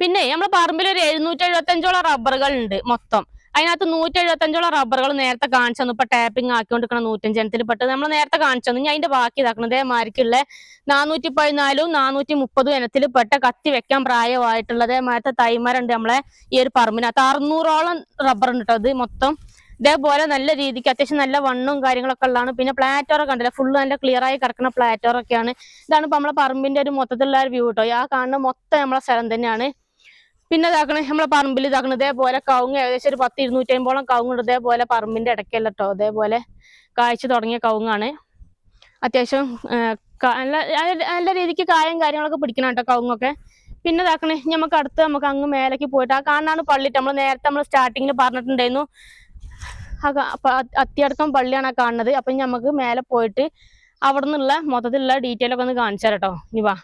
പിന്നെ നമ്മുടെ പറമ്പിൽ ഒരു 775ഓളം റബ്ബറുകൾ ഉണ്ട് മൊത്തം. അതിനകത്ത് 175ഓളം റബ്ബറുകൾ നേരത്തെ കാണിച്ചു തന്നു. ഇപ്പൊ ടാപ്പിംഗ് ആക്കിക്കൊണ്ടിരിക്കണം 105 ഇനത്തിൽ പെട്ടത് നമ്മൾ നേരത്തെ കാണിച്ചു തന്നു. ഞാൻ അതിന്റെ ബാക്കി ഇതാക്കണം. ഇതേമാരിക്കുള്ള 414ഉം 430 ഇനത്തിൽ പെട്ട കത്തി വെക്കാൻ പ്രായമായിട്ടുള്ളത് അതേമാരത്തെ തൈമരുണ്ട് നമ്മളെ ഈ ഒരു പറമ്പിനകത്ത്. 600ഓളം റബ്ബർ ഉണ്ട് കേട്ടോ ഇത് മൊത്തം. ഇതേപോലെ നല്ല രീതിക്ക് അത്യാവശ്യം നല്ല വണ്ണവും കാര്യങ്ങളൊക്കെ ഉള്ളതാണ്. പിന്നെ പ്ലാറ്റോറൊക്കെ ഉണ്ടല്ലോ, ഫുള്ള് നല്ല ക്ലിയർ ആയി കിടക്കുന്ന പ്ലാറ്റോറൊക്കെയാണ്. ഇതാണ് ഇപ്പൊ നമ്മളെ പറമ്പിന്റെ ഒരു മൊത്തത്തിലുള്ള ഒരു വ്യൂ കേട്ടോ. ആ കാണുന്ന മൊത്തം നമ്മളെ സ്ഥലം തന്നെയാണ്. പിന്നെ ഇതാക്കണേ നമ്മളെ പറമ്പിൽ ഇതാക്കണം ഇതേപോലെ കവുങ്ങ് ഏകദേശം ഒരു 10-250ഓളം കവുങ്ങുണ്ട് ഇതേപോലെ പറമ്പിന്റെ ഇടയ്ക്കല്ല കേട്ടോ. അതേപോലെ കായ്ച്ചു തുടങ്ങിയ കവുങ്ങാണ്. അത്യാവശ്യം നല്ല രീതിക്ക് കായും കാര്യങ്ങളൊക്കെ പിടിക്കണം കേട്ടോ കവുങ്ങൊക്കെ. പിന്നെ ഇതാക്കണേ നമുക്ക് അങ്ങ് മേലേക്ക് പോയിട്ട് ആ കാണാനാണ് പള്ളി. നമ്മൾ സ്റ്റാർട്ടിങ്ങിൽ പറഞ്ഞിട്ടുണ്ടായിരുന്നു അത്തിയടക്കം പള്ളിയാണ് ആ കാണുന്നത്. അപ്പൊ നമുക്ക് മേലെ പോയിട്ട് അവിടെ നിന്നുള്ള മൊത്തത്തിലുള്ള ഡീറ്റെയിൽ ഒക്കെ ഒന്ന് കാണിച്ചു തരാം കേട്ടോ. ഇനി വാ.